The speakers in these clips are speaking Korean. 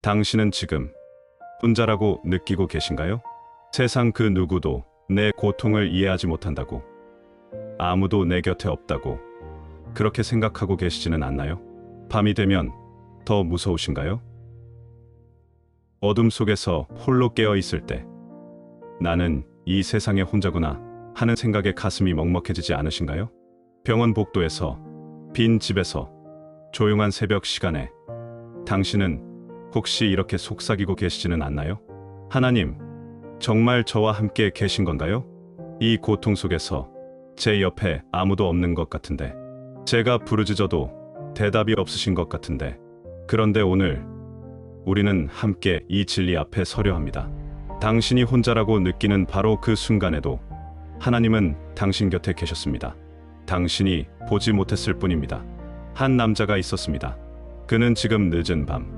당신은 지금 혼자라고 느끼고 계신가요? 세상 그 누구도 내 고통을 이해하지 못한다고, 아무도 내 곁에 없다고 그렇게 생각하고 계시지는 않나요? 밤이 되면 더 무서우신가요? 어둠 속에서 홀로 깨어 있을 때 나는 이 세상에 혼자구나 하는 생각에 가슴이 먹먹해지지 않으신가요? 병원 복도에서, 빈 집에서, 조용한 새벽 시간에 당신은 혹시 이렇게 속삭이고 계시지는 않나요? 하나님, 정말 저와 함께 계신 건가요? 이 고통 속에서 제 옆에 아무도 없는 것 같은데, 제가 부르짖어도 대답이 없으신 것 같은데, 그런데 오늘 우리는 함께 이 진리 앞에 서려 합니다. 당신이 혼자라고 느끼는 바로 그 순간에도 하나님은 당신 곁에 계셨습니다. 당신이 보지 못했을 뿐입니다. 한 남자가 있었습니다. 그는 지금 늦은 밤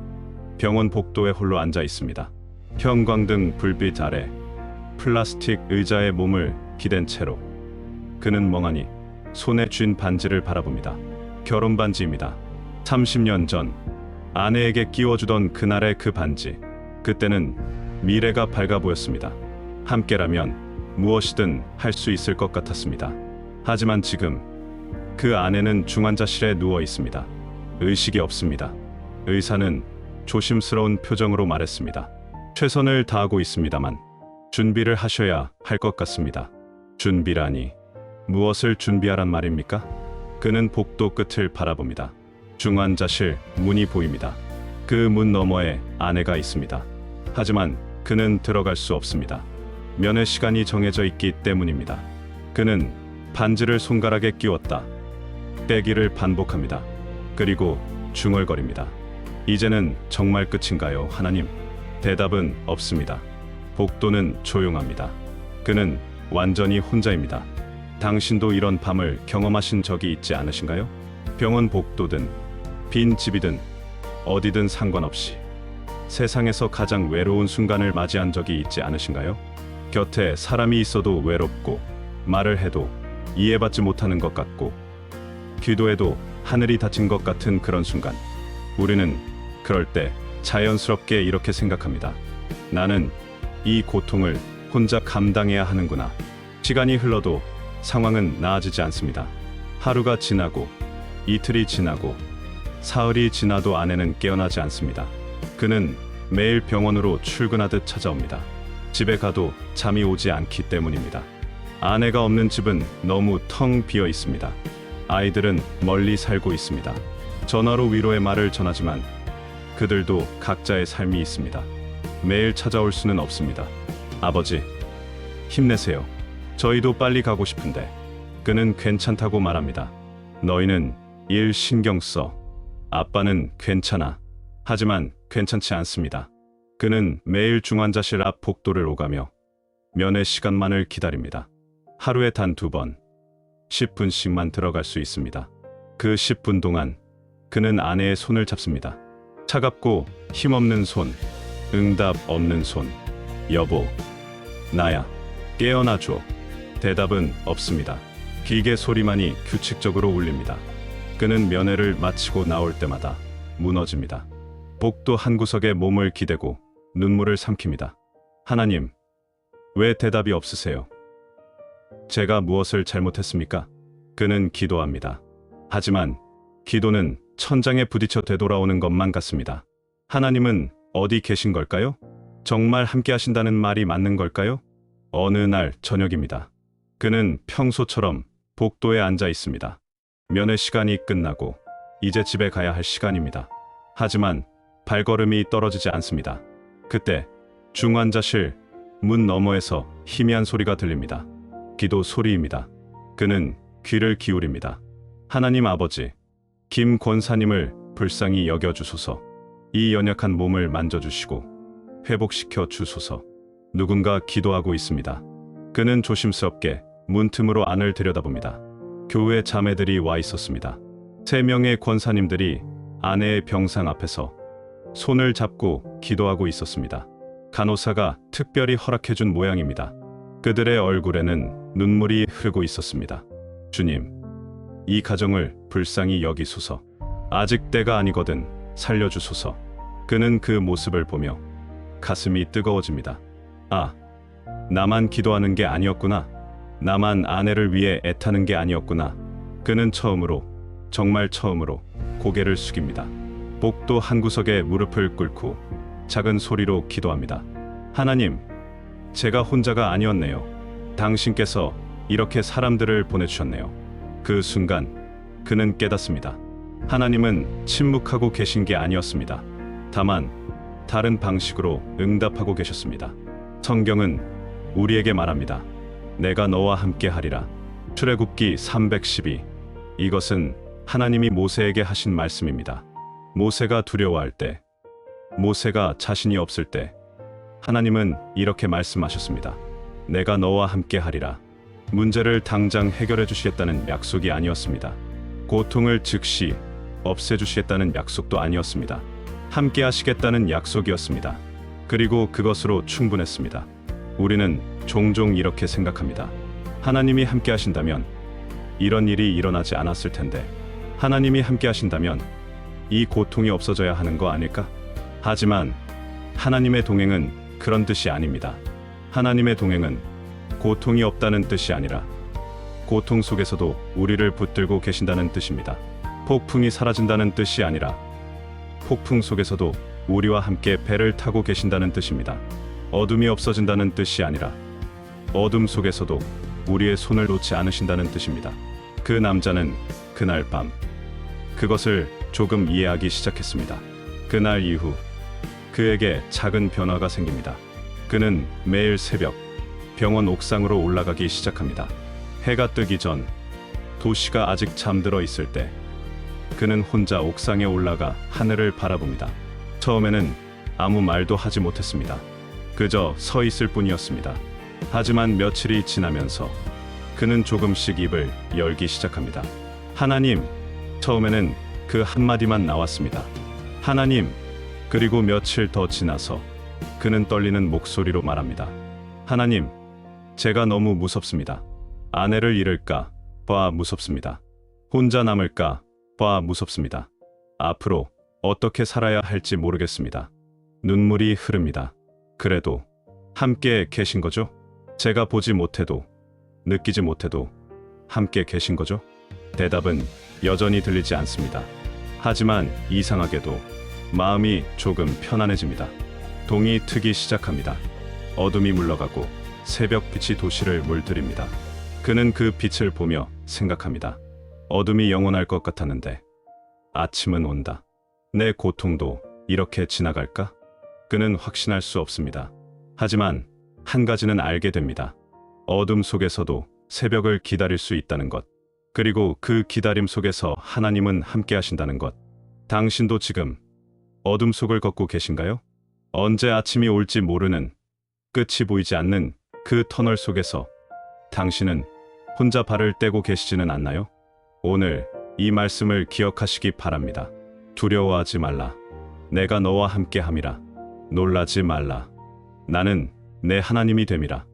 병원 복도에 홀로 앉아 있습니다. 형광등 불빛 아래 플라스틱 의자에 몸을 기댄 채로 그는 멍하니 손에 쥔 반지를 바라봅니다. 결혼 반지입니다. 30년 전 아내에게 끼워주던 그날의 그 반지. 그때는 미래가 밝아 보였습니다. 함께라면 무엇이든 할 수 있을 것 같았습니다. 하지만 지금 그 아내는 중환자실에 누워 있습니다. 의식이 없습니다. 의사는 조심스러운 표정으로 말했습니다. 최선을 다하고 있습니다만 준비를 하셔야 할 것 같습니다. 준비라니, 무엇을 준비하란 말입니까? 그는 복도 끝을 바라봅니다. 중환자실 문이 보입니다. 그 문 너머에 아내가 있습니다. 하지만 그는 들어갈 수 없습니다. 면회 시간이 정해져 있기 때문입니다. 그는 반지를 손가락에 끼웠다 빼기를 반복합니다. 그리고 중얼거립니다. 이제는 정말 끝인가요, 하나님? 대답은 없습니다. 복도는 조용합니다. 그는 완전히 혼자입니다. 당신도 이런 밤을 경험하신 적이 있지 않으신가요? 병원 복도든 빈 집이든 어디든 상관없이 세상에서 가장 외로운 순간을 맞이한 적이 있지 않으신가요? 곁에 사람이 있어도 외롭고, 말을 해도 이해받지 못하는 것 같고, 기도해도 하늘이 닫힌 것 같은 그런 순간, 우리는 그럴 때 자연스럽게 이렇게 생각합니다. 나는 이 고통을 혼자 감당해야 하는구나. 시간이 흘러도 상황은 나아지지 않습니다. 하루가 지나고, 이틀이 지나고, 사흘이 지나도 아내는 깨어나지 않습니다. 그는 매일 병원으로 출근하듯 찾아옵니다. 집에 가도 잠이 오지 않기 때문입니다. 아내가 없는 집은 너무 텅 비어 있습니다. 아이들은 멀리 살고 있습니다. 전화로 위로의 말을 전하지만 그들도 각자의 삶이 있습니다. 매일 찾아올 수는 없습니다. 아버지, 힘내세요. 저희도 빨리 가고 싶은데. 그는 괜찮다고 말합니다. 너희는 일 신경 써. 아빠는 괜찮아. 하지만 괜찮지 않습니다. 그는 매일 중환자실 앞 복도를 오가며 면회 시간만을 기다립니다. 하루에 단 2번, 10분씩만 들어갈 수 있습니다. 그 10분 동안 그는 아내의 손을 잡습니다. 차갑고 힘없는 손, 응답 없는 손. 여보, 나야. 깨어나줘. 대답은 없습니다. 기계 소리만이 규칙적으로 울립니다. 그는 면회를 마치고 나올 때마다 무너집니다. 복도 한 구석에 몸을 기대고 눈물을 삼킵니다. 하나님, 왜 대답이 없으세요? 제가 무엇을 잘못했습니까? 그는 기도합니다. 하지만 기도는 천장에 부딪혀 되돌아오는 것만 같습니다. 하나님은 어디 계신 걸까요? 정말 함께 하신다는 말이 맞는 걸까요? 어느 날 저녁입니다. 그는 평소처럼 복도에 앉아 있습니다. 면회 시간이 끝나고 이제 집에 가야 할 시간입니다. 하지만 발걸음이 떨어지지 않습니다. 그때 중환자실 문 너머에서 희미한 소리가 들립니다. 기도 소리입니다. 그는 귀를 기울입니다. 하나님 아버지, 김 권사님을 불쌍히 여겨주소서. 이 연약한 몸을 만져주시고 회복시켜 주소서. 누군가 기도하고 있습니다. 그는 조심스럽게 문틈으로 안을 들여다봅니다. 교회 자매들이 와 있었습니다. 3명의 권사님들이 아내의 병상 앞에서 손을 잡고 기도하고 있었습니다. 간호사가 특별히 허락해준 모양입니다. 그들의 얼굴에는 눈물이 흐르고 있었습니다. 주님, 이 가정을 불쌍히 여기소서. 아직 때가 아니거든 살려주소서. 그는 그 모습을 보며 가슴이 뜨거워집니다. 아, 나만 기도하는 게 아니었구나. 나만 아내를 위해 애타는 게 아니었구나. 그는 처음으로, 정말 처음으로 고개를 숙입니다. 복도 한 구석에 무릎을 꿇고 작은 소리로 기도합니다. 하나님, 제가 혼자가 아니었네요. 당신께서 이렇게 사람들을 보내주셨네요. 그 순간 그는 깨닫습니다. 하나님은 침묵하고 계신 게 아니었습니다. 다만 다른 방식으로 응답하고 계셨습니다. 성경은 우리에게 말합니다. 내가 너와 함께 하리라. 출애굽기 312. 이것은 하나님이 모세에게 하신 말씀입니다. 모세가 두려워할 때, 모세가 자신이 없을 때 하나님은 이렇게 말씀하셨습니다. 내가 너와 함께 하리라. 문제를 당장 해결해 주시겠다는 약속이 아니었습니다. 고통을 즉시 없애주시겠다는 약속도 아니었습니다. 함께 하시겠다는 약속이었습니다. 그리고 그것으로 충분했습니다. 우리는 종종 이렇게 생각합니다. 하나님이 함께 하신다면 이런 일이 일어나지 않았을 텐데, 하나님이 함께 하신다면 이 고통이 없어져야 하는 거 아닐까? 하지만 하나님의 동행은 그런 뜻이 아닙니다. 하나님의 동행은 고통이 없다는 뜻이 아니라 고통 속에서도 우리를 붙들고 계신다는 뜻입니다. 폭풍이 사라진다는 뜻이 아니라 폭풍 속에서도 우리와 함께 배를 타고 계신다는 뜻입니다. 어둠이 없어진다는 뜻이 아니라 어둠 속에서도 우리의 손을 놓지 않으신다는 뜻입니다. 그 남자는 그날 밤 그것을 조금 이해하기 시작했습니다. 그날 이후 그에게 작은 변화가 생깁니다. 그는 매일 새벽 병원 옥상으로 올라가기 시작합니다. 해가 뜨기 전, 도시가 아직 잠들어 있을 때 그는 혼자 옥상에 올라가 하늘을 바라봅니다. 처음에는 아무 말도 하지 못했습니다. 그저 서 있을 뿐이었습니다. 하지만 며칠이 지나면서 그는 조금씩 입을 열기 시작합니다. 하나님, 처음에는 그 한마디만 나왔습니다. 하나님. 그리고 며칠 더 지나서 그는 떨리는 목소리로 말합니다. 하나님, 제가 너무 무섭습니다. 아내를 잃을까 봐 무섭습니다. 혼자 남을까 봐 무섭습니다. 앞으로 어떻게 살아야 할지 모르겠습니다. 눈물이 흐릅니다. 그래도 함께 계신 거죠? 제가 보지 못해도, 느끼지 못해도 함께 계신 거죠? 대답은 여전히 들리지 않습니다. 하지만 이상하게도 마음이 조금 편안해집니다. 동이 트기 시작합니다. 어둠이 물러가고 새벽빛이 도시를 물들입니다. 그는 그 빛을 보며 생각합니다. 어둠이 영원할 것 같았는데 아침은 온다. 내 고통도 이렇게 지나갈까? 그는 확신할 수 없습니다. 하지만 한 가지는 알게 됩니다. 어둠 속에서도 새벽을 기다릴 수 있다는 것. 그리고 그 기다림 속에서 하나님은 함께 하신다는 것. 당신도 지금 어둠 속을 걷고 계신가요? 언제 아침이 올지 모르는, 끝이 보이지 않는 그 터널 속에서 당신은 혼자 발을 떼고 계시지는 않나요? 오늘 이 말씀을 기억하시기 바랍니다. 두려워하지 말라. 내가 너와 함께 함이라. 놀라지 말라. 나는 내 하나님이 됨이라.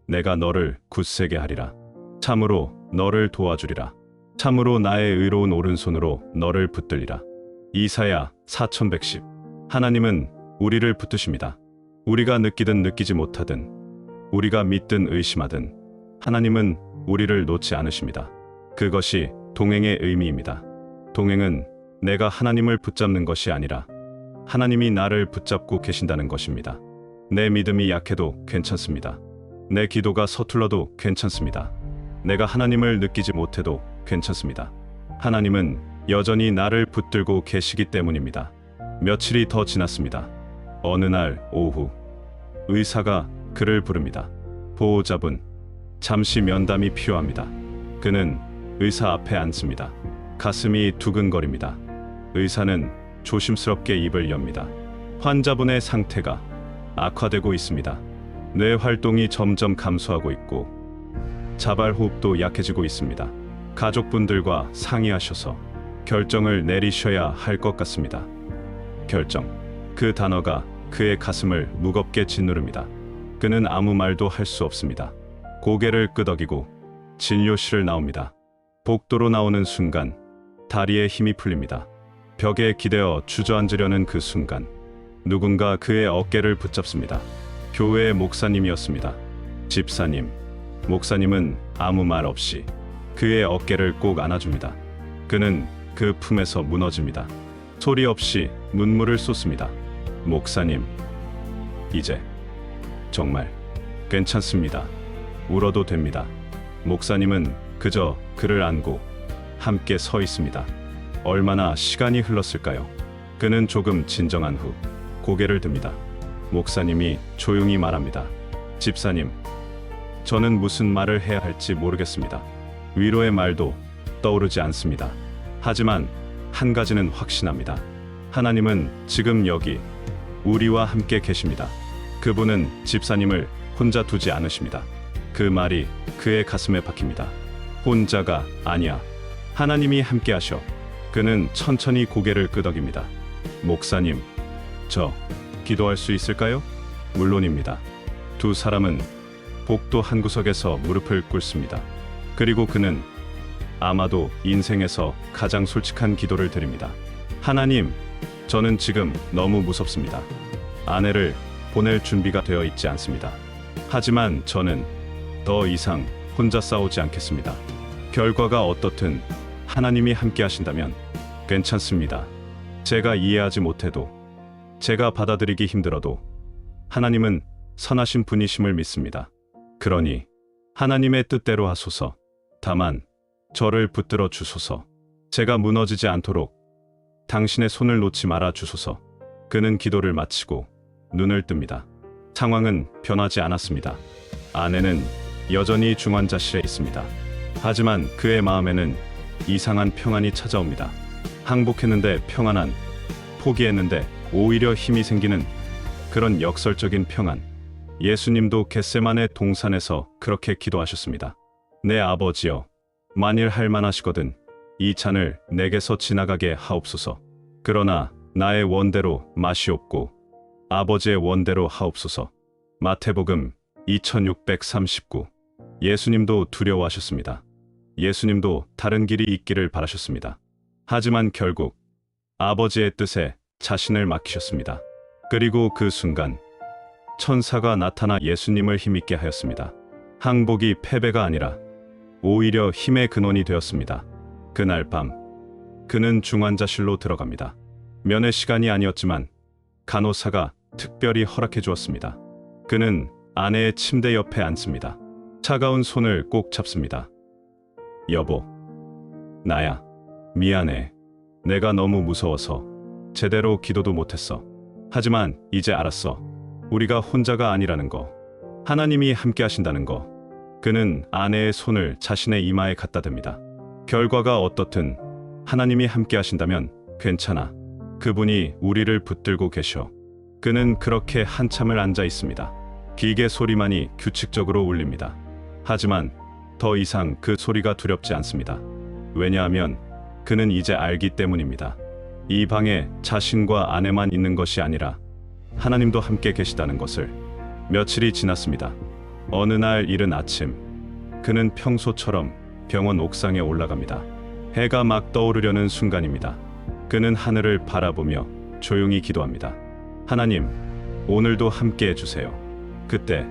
내가 너를 굳세게 하리라. 참으로 너를 도와주리라. 참으로 나의 의로운 오른손으로 너를 붙들리라. 이사야 4110. 하나님은 우리를 붙드십니다. 우리가 느끼든 느끼지 못하든, 우리가 믿든 의심하든 하나님은 우리를 놓지 않으십니다. 그것이 동행의 의미입니다. 동행은 내가 하나님을 붙잡는 것이 아니라 하나님이 나를 붙잡고 계신다는 것입니다. 내 믿음이 약해도 괜찮습니다. 내 기도가 서툴러도 괜찮습니다. 내가 하나님을 느끼지 못해도 괜찮습니다. 하나님은 여전히 나를 붙들고 계시기 때문입니다. 며칠이 더 지났습니다. 어느 날 오후, 의사가 그를 부릅니다. 보호자분, 잠시 면담이 필요합니다. 그는 의사 앞에 앉습니다. 가슴이 두근거립니다. 의사는 조심스럽게 입을 엽니다. 환자분의 상태가 악화되고 있습니다. 뇌 활동이 점점 감소하고 있고 자발 호흡도 약해지고 있습니다. 가족분들과 상의하셔서 결정을 내리셔야 할 것 같습니다. 결정. 그 단어가 그의 가슴을 무겁게 짓누릅니다. 그는 아무 말도 할 수 없습니다. 고개를 끄덕이고 진료실을 나옵니다. 복도로 나오는 순간 다리에 힘이 풀립니다. 벽에 기대어 주저앉으려는 그 순간 누군가 그의 어깨를 붙잡습니다. 교회의 목사님이었습니다. 집사님, 목사님은 아무 말 없이 그의 어깨를 꼭 안아줍니다. 그는 그 품에서 무너집니다. 소리 없이 눈물을 쏟습니다. 목사님, 이제 정말 괜찮습니다. 울어도 됩니다. 목사님은 그저 그를 안고 함께 서 있습니다. 얼마나 시간이 흘렀을까요? 그는 조금 진정한 후 고개를 듭니다. 목사님이 조용히 말합니다. 집사님, 저는 무슨 말을 해야 할지 모르겠습니다. 위로의 말도 떠오르지 않습니다. 하지만 한 가지는 확신합니다. 하나님은 지금 여기 우리와 함께 계십니다. 그분은 집사님을 혼자 두지 않으십니다. 그 말이 그의 가슴에 박힙니다. 혼자가 아니야. 하나님이 함께 하셔. 그는 천천히 고개를 끄덕입니다. 목사님, 저 기도할 수 있을까요? 물론입니다. 두 사람은 복도 한 구석에서 무릎을 꿇습니다. 그리고 그는 아마도 인생에서 가장 솔직한 기도를 드립니다. 하나님, 저는 지금 너무 무섭습니다. 아내를 보낼 준비가 되어 있지 않습니다. 하지만 저는 더 이상 혼자 싸우지 않겠습니다. 결과가 어떻든 하나님이 함께 하신다면 괜찮습니다. 제가 이해하지 못해도, 제가 받아들이기 힘들어도 하나님은 선하신 분이심을 믿습니다. 그러니 하나님의 뜻대로 하소서. 다만 저를 붙들어 주소서. 제가 무너지지 않도록 당신의 손을 놓지 말아 주소서. 그는 기도를 마치고 눈을 뜹니다. 상황은 변하지 않았습니다. 아내는 여전히 중환자실에 있습니다. 하지만 그의 마음에는 이상한 평안이 찾아옵니다. 항복했는데 평안한, 포기했는데 오히려 힘이 생기는 그런 역설적인 평안. 예수님도 겟세마네 동산에서 그렇게 기도하셨습니다. 내 아버지여, 만일 할 만하시거든 이 잔을 내게서 지나가게 하옵소서. 그러나 나의 원대로 마시옵고 아버지의 원대로 하옵소서. 마태복음 2639. 예수님도 두려워하셨습니다. 예수님도 다른 길이 있기를 바라셨습니다. 하지만 결국 아버지의 뜻에 자신을 맡기셨습니다. 그리고 그 순간 천사가 나타나 예수님을 힘있게 하였습니다. 항복이 패배가 아니라 오히려 힘의 근원이 되었습니다. 그날 밤 그는 중환자실로 들어갑니다. 면회 시간이 아니었지만 간호사가 특별히 허락해 주었습니다. 그는 아내의 침대 옆에 앉습니다. 차가운 손을 꼭 잡습니다. 여보, 나야. 미안해. 내가 너무 무서워서 제대로 기도도 못했어. 하지만 이제 알았어. 우리가 혼자가 아니라는 거. 하나님이 함께 하신다는 거. 그는 아내의 손을 자신의 이마에 갖다 댑니다. 결과가 어떻든 하나님이 함께 하신다면 괜찮아. 그분이 우리를 붙들고 계셔. 그는 그렇게 한참을 앉아 있습니다. 기계 소리만이 규칙적으로 울립니다. 하지만 더 이상 그 소리가 두렵지 않습니다. 왜냐하면 그는 이제 알기 때문입니다. 이 방에 자신과 아내만 있는 것이 아니라 하나님도 함께 계시다는 것을. 며칠이 지났습니다. 어느 날 이른 아침, 그는 평소처럼 병원 옥상에 올라갑니다. 해가 막 떠오르려는 순간입니다. 그는 하늘을 바라보며 조용히 기도합니다. 하나님, 오늘도 함께 해주세요. 그때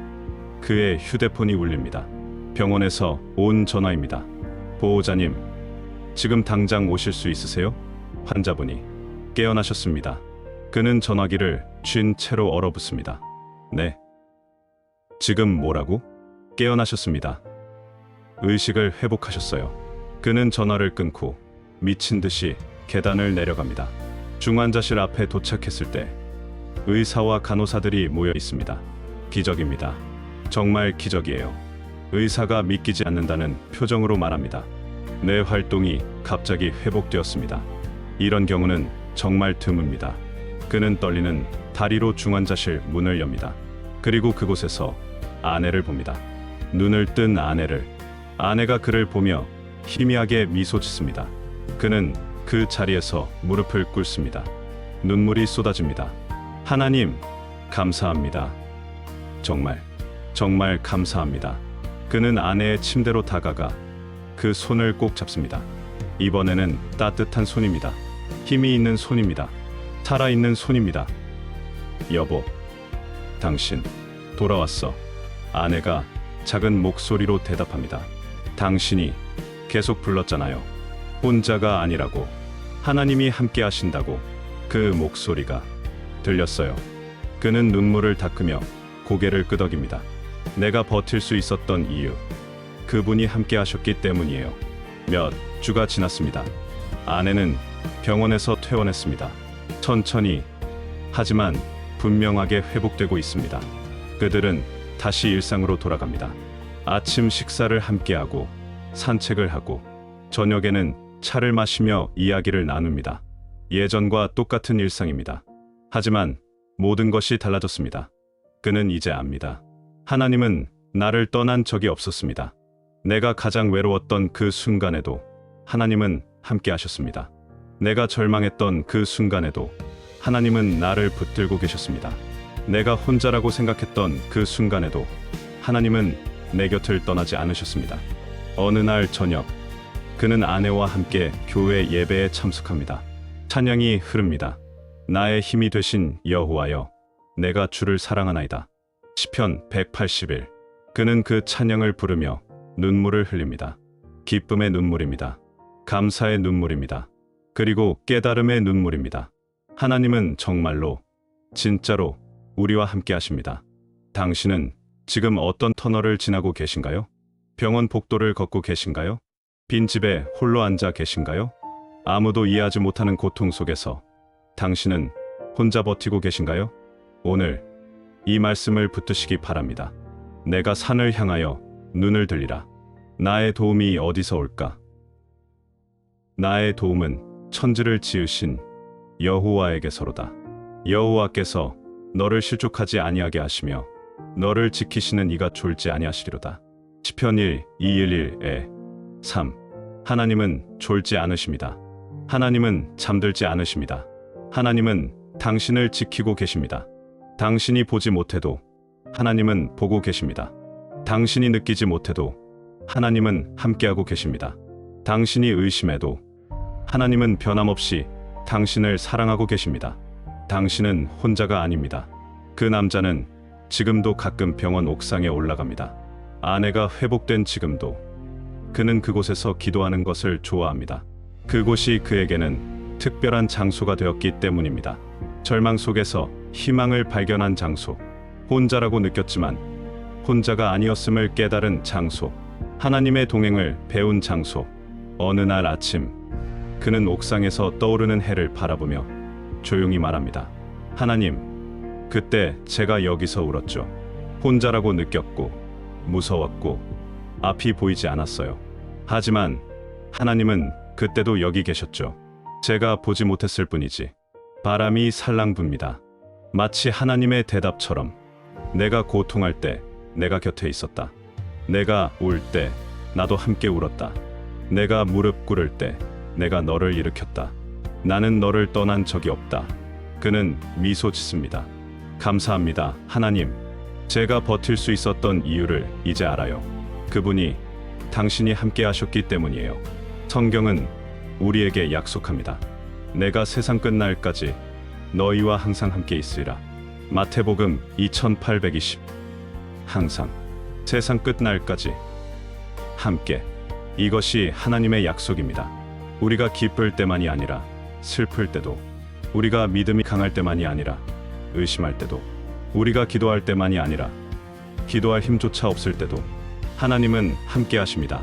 그의 휴대폰이 울립니다. 병원에서 온 전화입니다. 보호자님, 지금 당장 오실 수 있으세요? 환자분이 깨어나셨습니다. 그는 전화기를 쥔 채로 얼어붙습니다. 네. 지금 뭐라고? 깨어나셨습니다. 의식을 회복하셨어요. 그는 전화를 끊고 미친 듯이 계단을 내려갑니다. 중환자실 앞에 도착했을 때 의사와 간호사들이 모여 있습니다. 기적입니다. 정말 기적이에요. 의사가 믿기지 않는다는 표정으로 말합니다. 뇌 활동이 갑자기 회복되었습니다. 이런 경우는 정말 드뭅니다. 그는 떨리는 다리로 중환자실 문을 엽니다. 그리고 그곳에서 아내를 봅니다. 눈을 뜬 아내를. 아내가 그를 보며 희미하게 미소 짓습니다. 그는 그 자리에서 무릎을 꿇습니다. 눈물이 쏟아집니다. 하나님, 감사합니다. 정말 감사합니다. 그는 아내의 침대로 다가가 그 손을 꼭 잡습니다. 이번에는 따뜻한 손입니다. 힘이 있는 손입니다. 살아있는 손입니다. 여보, 당신 돌아왔어. 아내가 작은 목소리로 대답합니다. 당신이 계속 불렀잖아요. 혼자가 아니라고. 하나님이 함께 하신다고. 그 목소리가 들렸어요. 그는 눈물을 닦으며 고개를 끄덕입니다. 내가 버틸 수 있었던 이유, 그분이 함께 하셨기 때문이에요. 몇 주가 지났습니다. 아내는 병원에서 퇴원했습니다. 천천히, 하지만 분명하게 회복되고 있습니다. 그들은 다시 일상으로 돌아갑니다. 아침 식사를 함께하고 산책을 하고 저녁에는 차를 마시며 이야기를 나눕니다. 예전과 똑같은 일상입니다. 하지만 모든 것이 달라졌습니다. 그는 이제 압니다. 하나님은 나를 떠난 적이 없었습니다. 내가 가장 외로웠던 그 순간에도 하나님은 함께 하셨습니다. 내가 절망했던 그 순간에도 하나님은 나를 붙들고 계셨습니다. 내가 혼자라고 생각했던 그 순간에도 하나님은 내 곁을 떠나지 않으셨습니다. 어느 날 저녁, 그는 아내와 함께 교회 예배에 참석합니다. 찬양이 흐릅니다. 나의 힘이 되신 여호와여, 내가 주를 사랑하나이다. 시편 181. 그는 그 찬양을 부르며 눈물을 흘립니다. 기쁨의 눈물입니다. 감사의 눈물입니다. 그리고 깨달음의 눈물입니다. 하나님은 정말로, 진짜로 우리와 함께 하십니다. 당신은 지금 어떤 터널을 지나고 계신가요? 병원 복도를 걷고 계신가요? 빈 집에 홀로 앉아 계신가요? 아무도 이해하지 못하는 고통 속에서 당신은 혼자 버티고 계신가요? 오늘 이 말씀을 붙드시기 바랍니다. 내가 산을 향하여 눈을 들리라. 나의 도움이 어디서 올까? 나의 도움은 천지를 지으신 여호와에게서로다. 여호와께서 너를 실족하지 아니하게 하시며 너를 지키시는 이가 졸지 아니하시리로다. 시편 1, 211에 3. 하나님은 졸지 않으십니다. 하나님은 잠들지 않으십니다. 하나님은 당신을 지키고 계십니다. 당신이 보지 못해도 하나님은 보고 계십니다. 당신이 느끼지 못해도 하나님은 함께하고 계십니다. 당신이 의심해도 하나님은 변함없이 당신을 사랑하고 계십니다. 당신은 혼자가 아닙니다. 그 남자는 지금도 가끔 병원 옥상에 올라갑니다. 아내가 회복된 지금도 그는 그곳에서 기도하는 것을 좋아합니다. 그곳이 그에게는 특별한 장소가 되었기 때문입니다. 절망 속에서 희망을 발견한 장소, 혼자라고 느꼈지만 혼자가 아니었음을 깨달은 장소, 하나님의 동행을 배운 장소. 어느 날 아침, 그는 옥상에서 떠오르는 해를 바라보며 조용히 말합니다. 하나님, 그때 제가 여기서 울었죠. 혼자라고 느꼈고 무서웠고 앞이 보이지 않았어요. 하지만 하나님은 그때도 여기 계셨죠. 제가 보지 못했을 뿐이지. 바람이 살랑 붑니다. 마치 하나님의 대답처럼 내가 고통할 때 내가 곁에 있었다. 내가 울 때 나도 함께 울었다. 내가 무릎 꿇을 때 내가 너를 일으켰다. 나는 너를 떠난 적이 없다. 그는 미소 짓습니다. 감사합니다, 하나님. 제가 버틸 수 있었던 이유를 이제 알아요. 그분이, 당신이 함께 하셨기 때문이에요. 성경은 우리에게 약속합니다. 내가 세상 끝날까지 너희와 항상 함께 있으리라. 마태복음 2820. 항상, 세상 끝날까지 함께. 이것이 하나님의 약속입니다. 우리가 기쁠 때만이 아니라 슬플 때도, 우리가 믿음이 강할 때만이 아니라 의심할 때도, 우리가 기도할 때만이 아니라 기도할 힘조차 없을 때도 하나님은 함께 하십니다.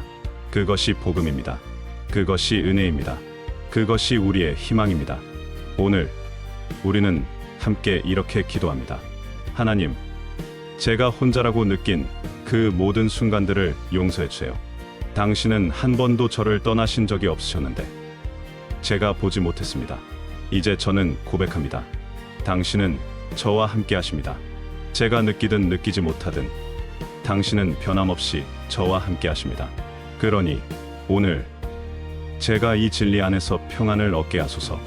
그것이 복음입니다. 그것이 은혜입니다. 그것이 우리의 희망입니다. 오늘 우리는 함께 이렇게 기도합니다. 하나님, 제가 혼자라고 느낀 그 모든 순간들을 용서해 주세요. 당신은 한 번도 저를 떠나신 적이 없으셨는데 제가 보지 못했습니다. 이제 저는 고백합니다. 당신은 저와 함께 하십니다. 제가 느끼든 느끼지 못하든 당신은 변함없이 저와 함께 하십니다. 그러니 오늘 제가 이 진리 안에서 평안을 얻게 하소서.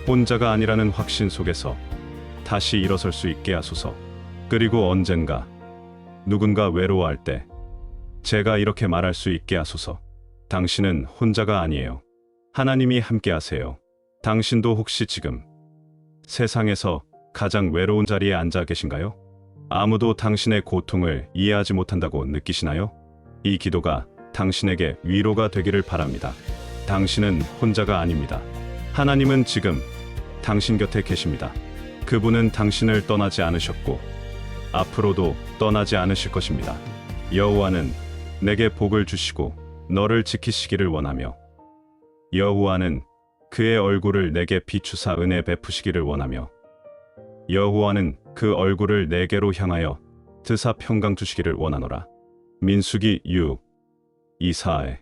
혼자가 아니라는 확신 속에서 다시 일어설 수 있게 하소서. 그리고 언젠가 누군가 외로워할 때 제가 이렇게 말할 수 있게 하소서. 당신은 혼자가 아니에요. 하나님이 함께 하세요. 당신도 혹시 지금 세상에서 가장 외로운 자리에 앉아 계신가요? 아무도 당신의 고통을 이해하지 못한다고 느끼시나요? 이 기도가 당신에게 위로가 되기를 바랍니다. 당신은 혼자가 아닙니다. 하나님은 지금 당신 곁에 계십니다. 그분은 당신을 떠나지 않으셨고 앞으로도 떠나지 않으실 것입니다. 여호와는 내게 복을 주시고 너를 지키시기를 원하며 여호와는 그의 얼굴을 내게 비추사 은혜 베푸시기를 원하며 여호와는 그 얼굴을 내게로 향하여 드사 평강 주시기를 원하노라. 민수기 6, 24에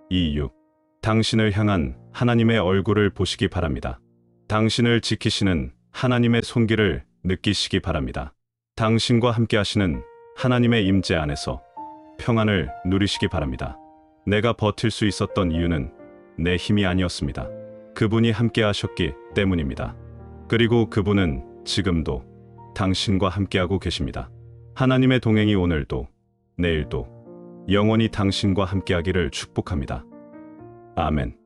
26. 당신을 향한 하나님의 얼굴을 보시기 바랍니다. 당신을 지키시는 하나님의 손길을 느끼시기 바랍니다. 당신과 함께 하시는 하나님의 임재 안에서 평안을 누리시기 바랍니다. 내가 버틸 수 있었던 이유는 내 힘이 아니었습니다. 그분이 함께 하셨기 때문입니다. 그리고 그분은 지금도 당신과 함께하고 계십니다. 하나님의 동행이 오늘도 내일도 영원히 당신과 함께하기를 축복합니다. 아멘.